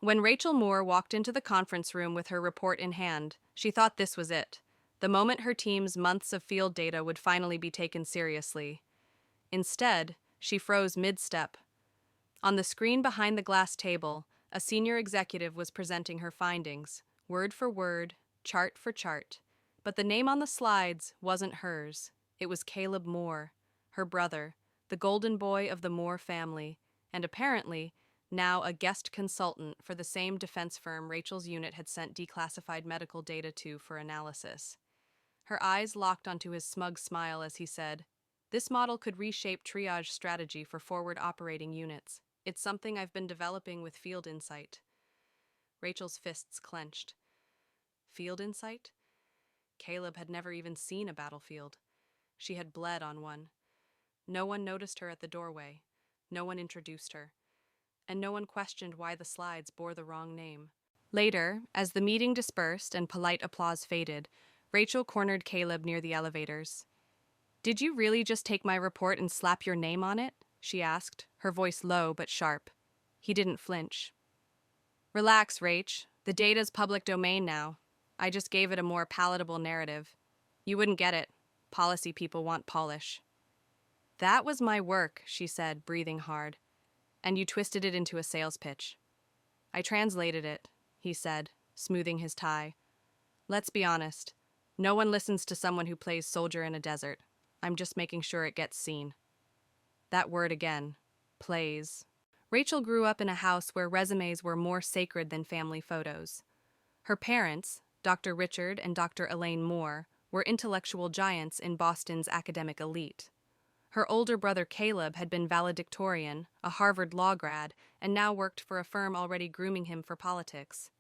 When Rachel Moore walked into the conference room with her report in hand, she thought this was it. The moment her team's months of field data would finally be taken seriously. Instead, she froze mid-step. On the screen behind the glass table, a senior executive was presenting her findings, word for word, chart for chart. But the name on the slides wasn't hers. It was Caleb Moore, her brother, the golden boy of the Moore family, and apparently now a guest consultant for the same defense firm Rachel's unit had sent declassified medical data to for analysis. Her eyes locked onto his smug smile as he said, "This model could reshape triage strategy for forward operating units. It's something I've been developing with Field Insight." Rachel's fists clenched. Field Insight? Caleb had never even seen a battlefield. She had bled on one. No one noticed her at the doorway. No one introduced her. And no one questioned why the slides bore the wrong name. Later, as the meeting dispersed and polite applause faded, Rachel cornered Caleb near the elevators. "Did you really just take my report and slap your name on it?" she asked, her voice low but sharp. He didn't flinch. "Relax, Rach. The data's public domain now. I just gave it a more palatable narrative. You wouldn't get it. Policy people want polish." "That was my work," she said, breathing hard. "And you twisted it into a sales pitch." "I translated it," he said, smoothing his tie. "Let's be honest. No one listens to someone who plays soldier in a desert. I'm just making sure it gets seen." That word again. Plays. Rachel grew up in a house where resumes were more sacred than family photos. Her parents, Dr. Richard and Dr. Elaine Moore, were intellectual giants in Boston's academic elite. Her older brother Caleb had been valedictorian, a Harvard law grad, and now worked for a firm already grooming him for politics.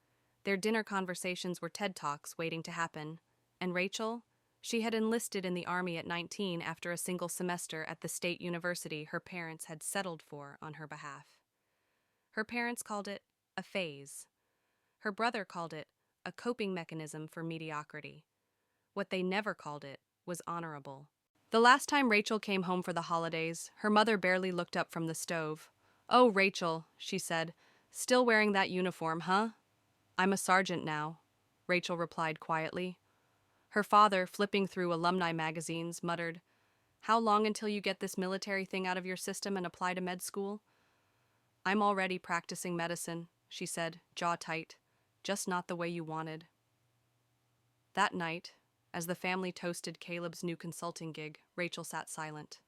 Their dinner conversations were TED Talks waiting to happen. And Rachel? She had enlisted in the Army at 19 after a single semester at the state university her parents had settled for on her behalf. Her parents called it a phase. Her brother called it a coping mechanism for mediocrity. What they never called it was honorable. The last time Rachel came home for the holidays, her mother barely looked up from the stove. "Oh, Rachel," she said, "still wearing that uniform, huh?" "I'm a sergeant now," Rachel replied quietly. Her father, flipping through alumni magazines, muttered, "How long until you get this military thing out of your system and apply to med school?" "I'm already practicing medicine," she said, jaw tight. "Just not the way you wanted." That night, as the family toasted Caleb's new consulting gig, Rachel sat silent.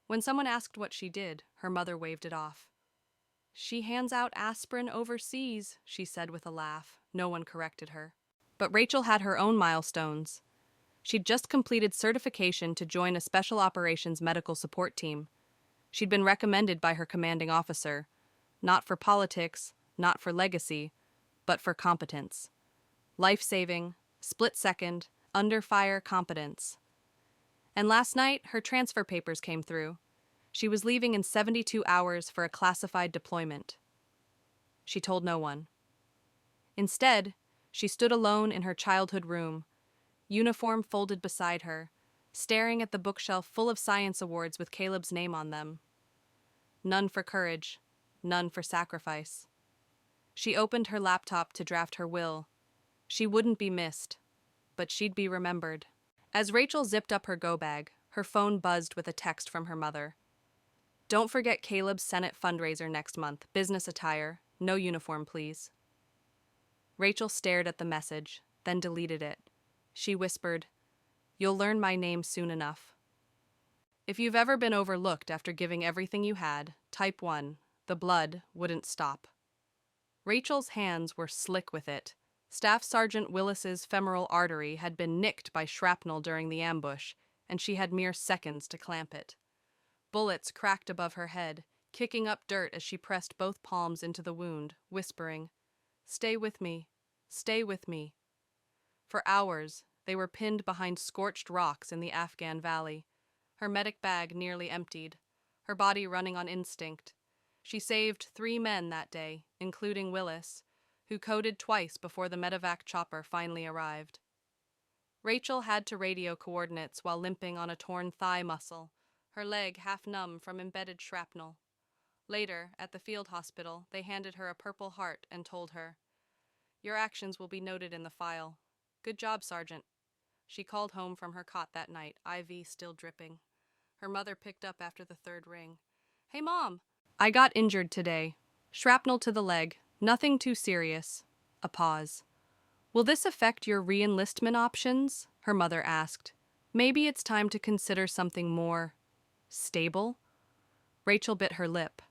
When someone asked what she did, her mother waved it off. "She hands out aspirin overseas," she said with a laugh. No one corrected her. But Rachel had her own milestones. She'd just completed certification to join a special operations medical support team. She'd been recommended by her commanding officer, not for politics, not for legacy, but for competence. Life-saving, split-second, under-fire competence. And last night, her transfer papers came through. She was leaving in 72 hours for a classified deployment. She told no one. Instead, she stood alone in her childhood room, uniform folded beside her, staring at the bookshelf full of science awards with Caleb's name on them. None for courage, none for sacrifice. She opened her laptop to draft her will. She wouldn't be missed, but she'd be remembered. As Rachel zipped up her go-bag, her phone buzzed with a text from her mother. "Don't forget Caleb's Senate fundraiser next month. Business attire. No uniform, please." Rachel stared at the message, then deleted it. She whispered, "You'll learn my name soon enough." If you've ever been overlooked after giving everything you had, type 1. The blood wouldn't stop. Rachel's hands were slick with it. Staff Sergeant Willis's femoral artery had been nicked by shrapnel during the ambush, and she had mere seconds to clamp it. Bullets cracked above her head, kicking up dirt as she pressed both palms into the wound, whispering, "Stay with me, stay with me." For hours, they were pinned behind scorched rocks in the Afghan valley, her medic bag nearly emptied, her body running on instinct. She saved 3 men that day, including Willis, who coded twice before the medevac chopper finally arrived. Rachel had to radio coordinates while limping on a torn thigh muscle, her leg half numb from embedded shrapnel. Later, at the field hospital, they handed her a Purple Heart and told her, "Your actions will be noted in the file. Good job, Sergeant." She called home from her cot that night, IV still dripping. Her mother picked up after the third ring. "Hey, Mom! I got injured today. Shrapnel to the leg. Nothing too serious." A pause. "Will this affect your re-enlistment options?" her mother asked. "Maybe it's time to consider something more stable?" Rachel bit her lip.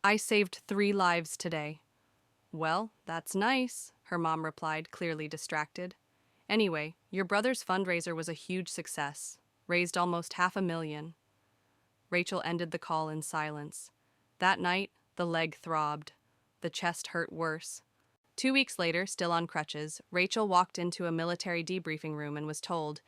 "I saved 3 lives today." "Well, that's nice," her mom replied, clearly distracted. "Anyway, your brother's fundraiser was a huge success. Raised almost $500,000. Rachel ended the call in silence. That night, the leg throbbed. The chest hurt worse. 2 weeks later, still on crutches, Rachel walked into a military debriefing room and was told,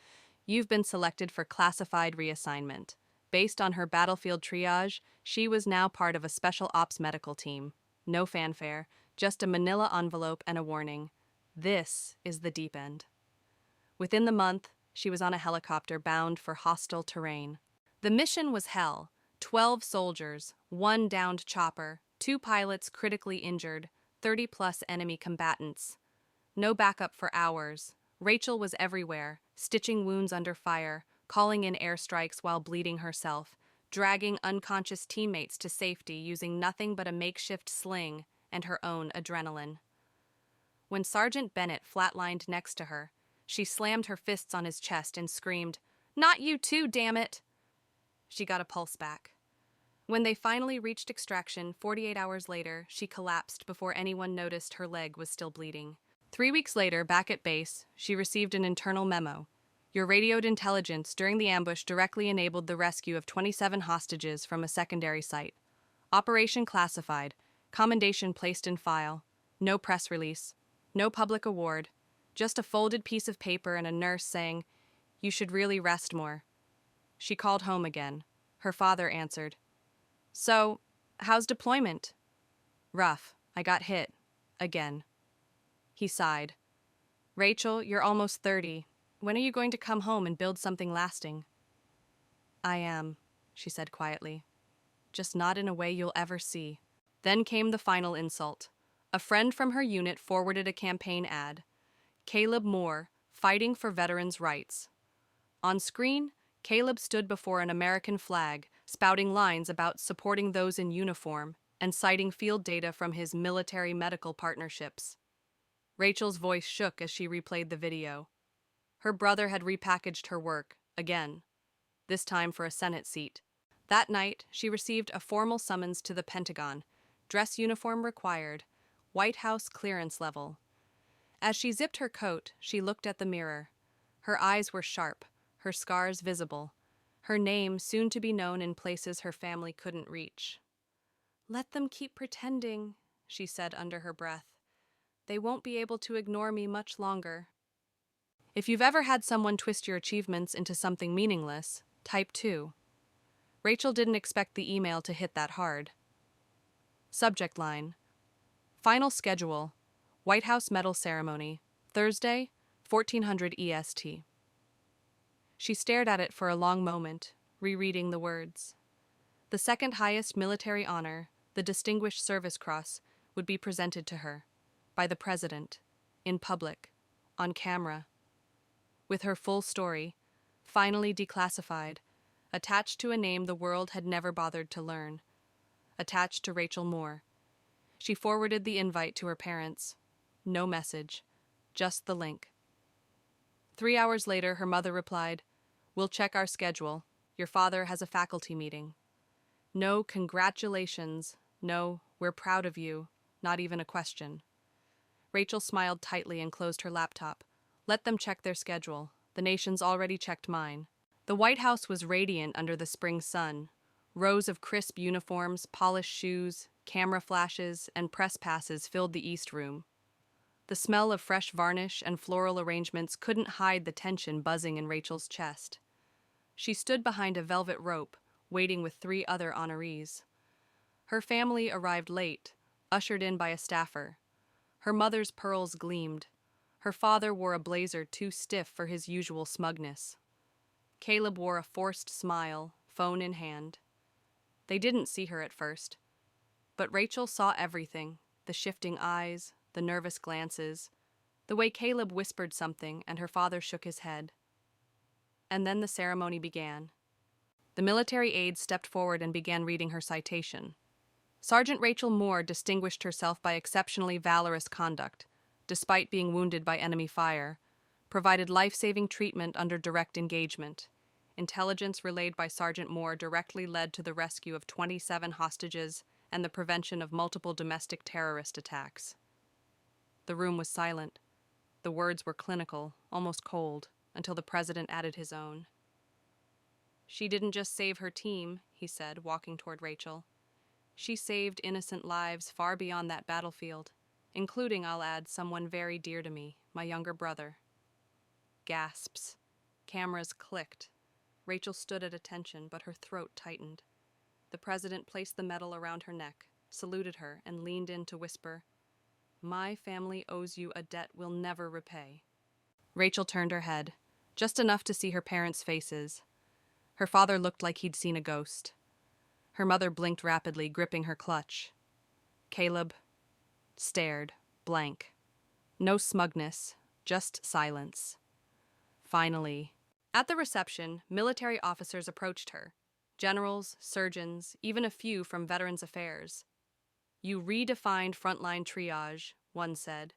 "You've been selected for classified reassignment." Based on her battlefield triage, she was now part of a special ops medical team. No fanfare, just a manila envelope and a warning. This is the deep end. Within the month, she was on a helicopter bound for hostile terrain. The mission was hell. 12 soldiers, 1 downed chopper, 2 pilots critically injured, 30-plus enemy combatants. No backup for hours. Rachel was everywhere, stitching wounds under fire, calling in airstrikes while bleeding herself, dragging unconscious teammates to safety using nothing but a makeshift sling and her own adrenaline. When Sergeant Bennett flatlined next to her, she slammed her fists on his chest and screamed, "Not you too, damn it!" She got a pulse back. When they finally reached extraction 48 hours later, she collapsed before anyone noticed her leg was still bleeding. 3 weeks later, back at base, she received an internal memo. "Your radioed intelligence during the ambush directly enabled the rescue of 27 hostages from a secondary site. Operation classified. Commendation placed in file. No press release. No public award. Just a folded piece of paper and a nurse saying, 'You should really rest more.'" She called home again. Her father answered, "So, how's deployment?" "Rough. I got hit. Again." He sighed. "Rachel, you're almost 30. When are you going to come home and build something lasting?" "I am," she said quietly. "Just not in a way you'll ever see." Then came the final insult. A friend from her unit forwarded a campaign ad. Caleb Moore, fighting for veterans' rights. On screen, Caleb stood before an American flag, spouting lines about supporting those in uniform and citing field data from his military medical partnerships. Rachel's voice shook as she replayed the video. Her brother had repackaged her work, again, this time for a Senate seat. That night, she received a formal summons to the Pentagon. Dress uniform required. White House clearance level. As she zipped her coat, she looked at the mirror. Her eyes were sharp, her scars visible, her name soon to be known in places her family couldn't reach. "Let them keep pretending," she said under her breath. "They won't be able to ignore me much longer." If you've ever had someone twist your achievements into something meaningless, type 2. Rachel didn't expect the email to hit that hard. Subject line: Final schedule. White House Medal Ceremony. Thursday, 1400 EST. She stared at it for a long moment, rereading the words. The second highest military honor, the Distinguished Service Cross, would be presented to her. By the President. In public. On camera. With her full story, finally declassified, attached to a name the world had never bothered to learn. Attached to Rachel Moore. She forwarded the invite to her parents. No message. Just the link. 3 hours later, her mother replied, "We'll check our schedule. Your father has a faculty meeting." No congratulations. No, "We're proud of you." Not even a question. Rachel smiled tightly and closed her laptop. Let them check their schedule. The nation's already checked mine. The White House was radiant under the spring sun. Rows of crisp uniforms, polished shoes, camera flashes, and press passes filled the East Room. The smell of fresh varnish and floral arrangements couldn't hide the tension buzzing in Rachel's chest. She stood behind a velvet rope, waiting with 3 other honorees. Her family arrived late, ushered in by a staffer. Her mother's pearls gleamed. Her father wore a blazer too stiff for his usual smugness. Caleb wore a forced smile, phone in hand. They didn't see her at first. But Rachel saw everything, the shifting eyes, the nervous glances, the way Caleb whispered something and her father shook his head. And then the ceremony began. The military aide stepped forward and began reading her citation. Sergeant Rachel Moore distinguished herself by exceptionally valorous conduct, despite being wounded by enemy fire, provided life-saving treatment under direct engagement. Intelligence relayed by Sergeant Moore directly led to the rescue of 27 hostages and the prevention of multiple domestic terrorist attacks. The room was silent. The words were clinical, almost cold, until the president added his own. "She didn't just save her team," he said, walking toward Rachel. "She saved innocent lives far beyond that battlefield, including, I'll add, someone very dear to me, my younger brother." Gasps. Cameras clicked. Rachel stood at attention, but her throat tightened. The president placed the medal around her neck, saluted her, and leaned in to whisper, "My family owes you a debt we'll never repay." Rachel turned her head, just enough to see her parents' faces. Her father looked like he'd seen a ghost. Her mother blinked rapidly, gripping her clutch. Caleb stared, blank. No smugness, just silence. Finally, at the reception, military officers approached her. Generals, surgeons, even a few from Veterans Affairs. "You redefined frontline triage," one said.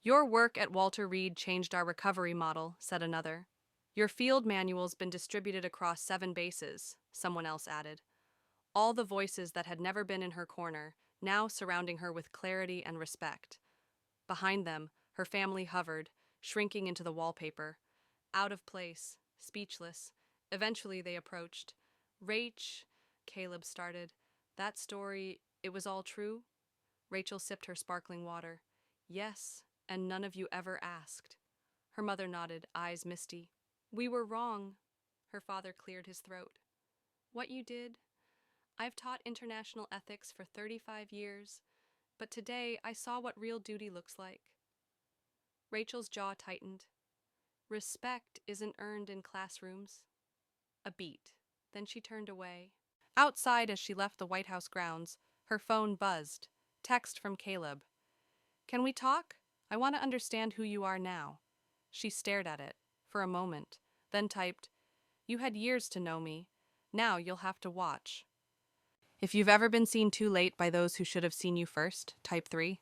"Your work at Walter Reed changed our recovery model," said another. "Your field manual's been distributed across 7 bases," someone else added. All the voices that had never been in her corner, now surrounding her with clarity and respect. Behind them, her family hovered, shrinking into the wallpaper. Out of place, speechless. Eventually they approached. "Rach," Caleb started. "That story, it was all true?" Rachel sipped her sparkling water. "Yes, and none of you ever asked." Her mother nodded, eyes misty. "We were wrong." Her father cleared his throat. "What you did? I've taught international ethics for 35 years, but today I saw what real duty looks like." Rachel's jaw tightened. "Respect isn't earned in classrooms." A beat. Then she turned away. Outside, as she left the White House grounds, her phone buzzed. Text from Caleb. "Can we talk? I want to understand who you are now." She stared at it, for a moment, then typed, "You had years to know me. Now you'll have to watch." If you've ever been seen too late by those who should have seen you first, type 3.